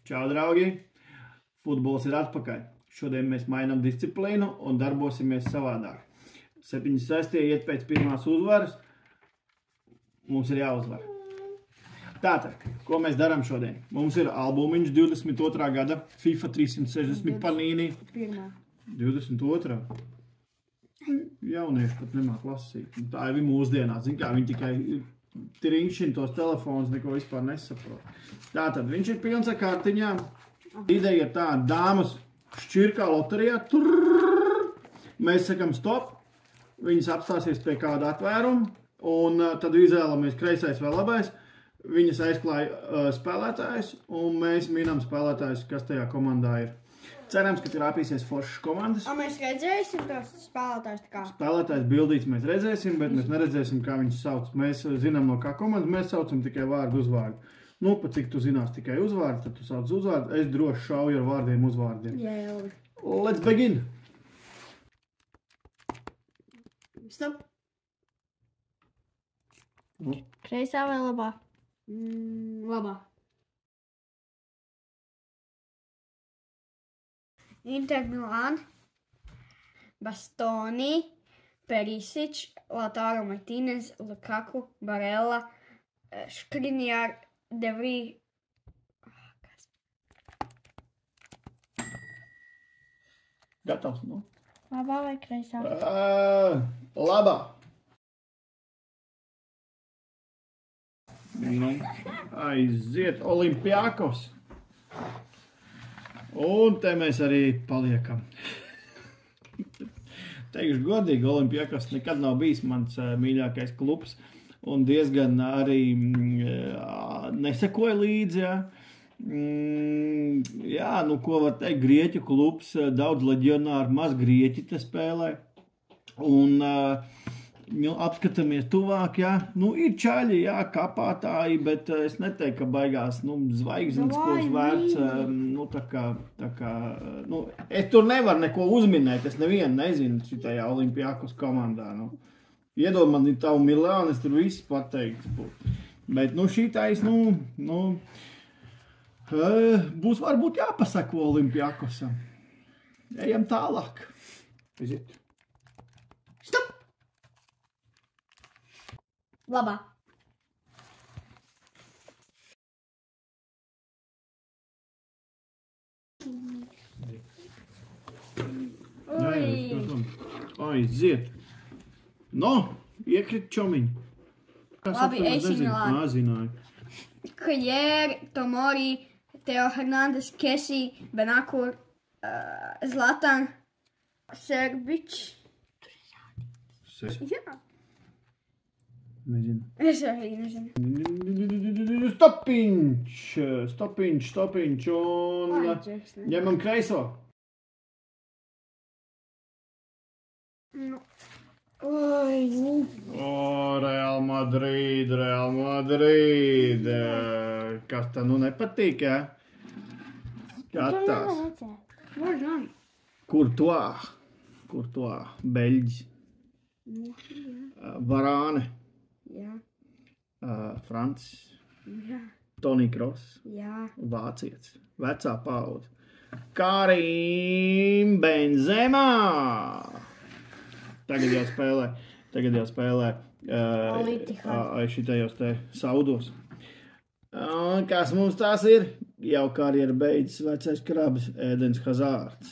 Čau, draugi! Futbols ir atpakaļ. Šodien mēs mainām disciplīnu un darbosimies savādāk. 76. iet pēc pirmās uzvaras. Mums ir jāuzvar. Tātad, ko mēs darām šodien? Mums ir albumiņš 22. gada FIFA 360 Panini. 22. Jaunieši pat nemāk lasīt. Tā ir mūsdienās. Zin kā, viņi tikai trinkšķina tos telefonus, neko vispār nesaprot. Tātad, viņš ir pilns ar kartiņām. Ideja ir tā, dāmas šķirkā loterijā. Mēs sakam stop. Viņas apstāsies pie kāda atvēruma. Un tad izvēlamies kreisais vai labais. Viņas aizklāja spēlētājus. Un mēs minam spēlētājus, kas tajā komandā ir. Cerams, ka trāpīsies foršas komandas. Mēs redzēsim tos spēlētājus tā kā? Spēlētājs bildīts mēs redzēsim, bet mēs neredzēsim, kā viņus sauc. Mēs zinām, no kā komandas mēs saucam tikai vārdu uzvārdu. Nu, pat cik tu zinās tikai uzvārdu, tad tu sauc uzvārdu. Es droši šauju ar vārdiem uzvārdiem. Jā. Let's begin! Stop. Kreisā vai labā? Labā. Inter Milan, Bastoni, Perisic, Lautaro Martinez, Lukaku, Barella, Skriniar, De Vrij. Gatavs, nu? Labā vai kreisā? Labā. Aiziet Olimpiakos. Un te mēs arī paliekam. Teikšu godīgi, Olimpiakos nekad nav bijis mans mīļākais klubs. Un diezgan arī nesekoja līdzi, jā. Jā, nu ko var teikt, Grieķu klubs, daudz leģionāru, maz Grieķi te spēlē. Un apskatāmies tuvāk, jā. Nu, ir čaļi, jā, kapātāji, bet es neteiktu, ka baigās, zvaigznes, ko vērts, es tur nevaru neko uzminēt, es nevienu nezinu šitajā Olimpiakos komandā, Iedomāni tavu Milānu, es tur viss pateikts būtu. Bet, šitais, būs varbūt jāpasako Olimpiakosam. Ejam tālāk. Aiziet. Stop! Labā. Aiziet. Iekrit čomiņu. Labi, AC Milan. Zināju. Krier, Tomori, Teo Hernandez, Kesi, Benakur, Zlatan, Serbič. Jā. Nezinu. Es arī nezinu. Stopiņš un ņemam kreiso. Real Madrid. Kas tā nepatīk, jā? Skatās. Courtois, Beļģis. Varāne. Jā. Francis. Jā. Toni Kross. Jā. Vācietis. Vecā paudze. Karim Benzema. Tagad jau spēlē šitajos te saudos. Kas mums tās ir? Jau karjeru beidzis vecais krabs Edens Hazārds.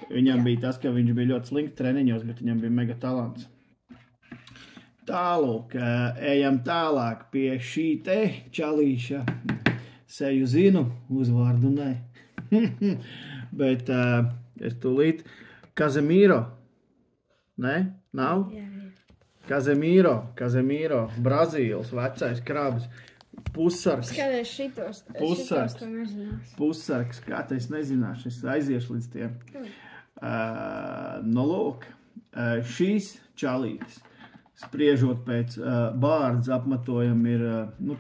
Viņam bija tas, ka viņš bija ļoti slinks treniņos, bet viņam bija mega talants. Tālūk, ejam tālāk pie šī te čalīša. Seju zinu, uzvārdu nē. Bet es tūlīt Kazemīro. Nē? Nav? Kazemīro, Brazīles, vecais krabs. Pussargs. Skaties šitos. Pussargs. Kā te es nezināšu, es aiziešu līdz tiem. Lūk, šīs čalītes, spriežot pēc bārdas apmetojumi ir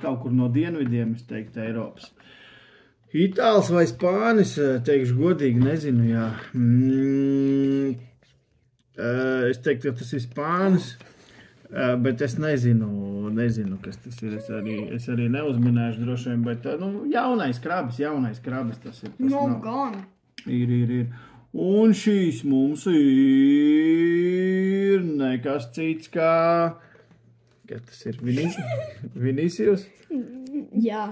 kaut kur no dienvidiem, es teiktu, Eiropas. Itāls vai Spānis, teikšu godīgi, nezinu, jā. Es teiktu, ka tas ir Spānis. Bet es nezinu, kas tas ir. Es arī neuzminēšu droši vien, bet jaunais krabis tas ir. Tas No nav. gan. Ir. Un šīs mums ir nekas cits kā... Kas tas ir? Vinicius? Jā.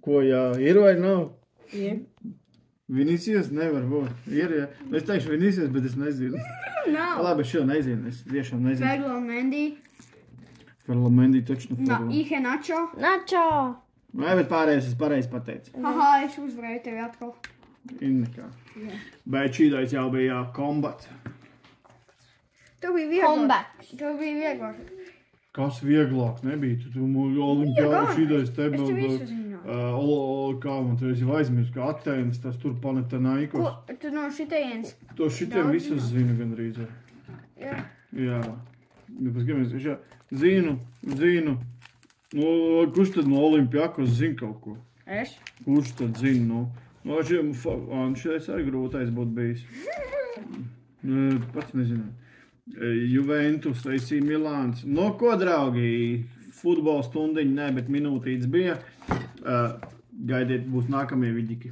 Ko jā? Ir vai nav? Ir. Vinicius nevar būt. Ir, jā. Es teikšu Vinicius, bet es nezinu. Nav. Labi, es šo nezinu. Es tiešām nezinu. Ferlo Mendy. Ferlamendi taču Na, Ihe Nacho. Načo! Vai, bet pārējais es pareizi pateicu. Haha, es uzvarēju tevi atkal. Ir nekā. Jā. Bet šīdais jau bija kombat. Tev bija vieglāk. Comeback. Tev bija vieglāk. Kas vieglāk nebija? Tu olimpiāda gan. šīdais Es tev visu tebe... zinu. Kā man tu esi aizmirst, ka Atēnas tas tur Panathinaikos. Ko? Tu no šitējienes. To šitiem Daudz visus zinu gandrīz. Jā. Jā. Zinu. Kurš tad no Olimpiakos zina kaut ko? Es? Kurš tad zina? Šitais arī grūtais būtu bijis. Pats nezinu. Juventus, AC Milāns. No ko, draugi? Futbola stundiņa, ne, bet minūtītes bija. Gaidiet, būs nākamie vidiki.